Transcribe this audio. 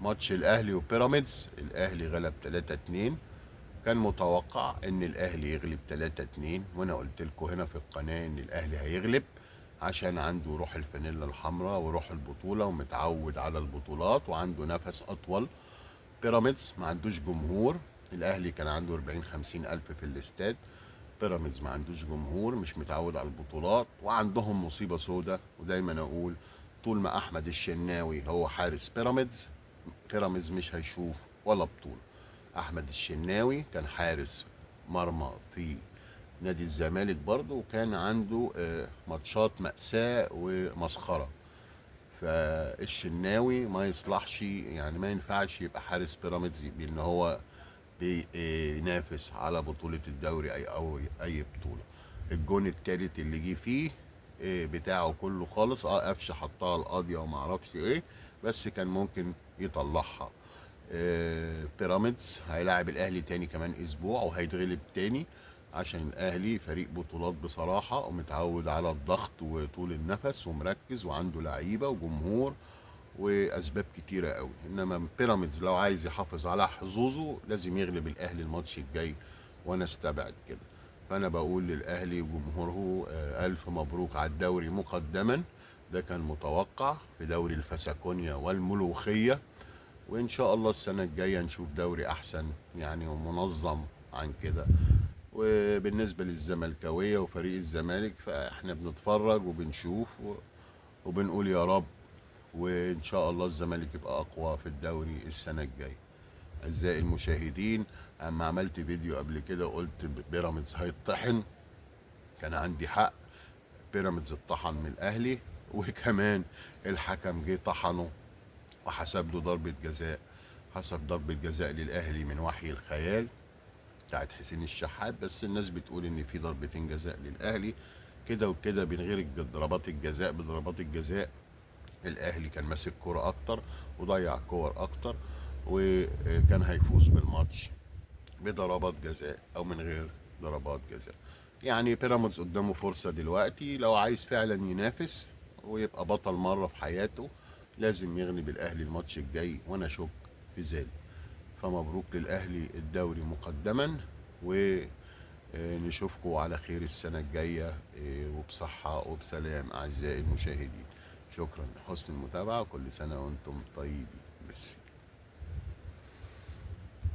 ماتش الاهلي وبيراميدز. الاهلي غلب 3-2. كان متوقع ان الاهلي يغلب 3-2، وانا قلت لكم هنا في القناه ان الاهلي هيغلب عشان عنده روح الفانيلا الحمراء وروح البطوله ومتعود على البطولات وعنده نفس اطول. بيراميدز ما عندوش جمهور. الاهلي كان عنده 40 50 الف في الاستاد. بيراميدز ما عندوش جمهور، مش متعود على البطولات، وعندهم مصيبه سودة. ودايما اقول طول ما احمد الشناوي هو حارس بيراميدز، بيراميدز مش هيشوف ولا بطوله. احمد الشناوي كان حارس مرمى في نادي الزمالك برضه، وكان عنده ماتشات مأساة ومسخرة. فالشناوي ما يصلحش، يعني ما ينفعش يبقى حارس بيراميدز بان هو بينافس على بطولة الدوري او اي بطولة. الجون التالت اللي جه فيه بتاعه كله خالص. قفشه حطها القاضية وما اعرفش ايه، بس كان ممكن يطلعها. بيراميدز هيلاعب الاهلي تاني كمان اسبوع وهيتغلب تاني، عشان الاهلي فريق بطولات بصراحة ومتعود على الضغط وطول النفس ومركز وعنده لعيبة وجمهور واسباب كتيره قوي. انما بيراميدز لو عايز يحافظ على حظوظه لازم يغلب الاهلي الماتش الجاي، وانا استبعد كده. فانا بقول للاهلي وجمهوره الف مبروك على الدوري مقدما. ده كان متوقع في دوري الفسكونيا والملوخيه، وان شاء الله السنه الجايه نشوف دوري احسن يعني ومنظم عن كده. وبالنسبه للزملكاويه وفريق الزمالك فاحنا بنتفرج وبنشوف وبنقول يا رب، وان شاء الله الزمالك يبقى اقوى في الدوري السنه الجايه. اعزائي المشاهدين، اما عملت فيديو قبل كده وقلت بيراميدز هيطحن، كان عندي حق. بيراميدز اتطحن من الاهلي وكمان الحكم جه طحنه وحسب له ضربه جزاء. حسب ضربه جزاء للاهلي من وحي الخيال بتاعت حسين الشحات، بس الناس بتقول ان في ضربتين جزاء للاهلي. كده وكده من غير ضربات الجزاء بضربات الجزاء الاهلي كان ماسك كرة اكتر وضيع كور اكتر، وكان هيفوز بالماتش بضربات جزاء او من غير ضربات جزاء. يعني بيراميدز قدامه فرصة دلوقتي لو عايز فعلا ينافس ويبقى بطل مرة في حياته، لازم يغلب الاهلي الماتش الجاي، وانا اشك في ذلك. فمبروك للاهلي الدوري مقدما، ونشوفكم على خير السنة الجاية وبصحة وبسلام أعزائي المشاهدين. شكرا لحسن المتابعة، كل سنة وأنتم طيبين. ميرسي.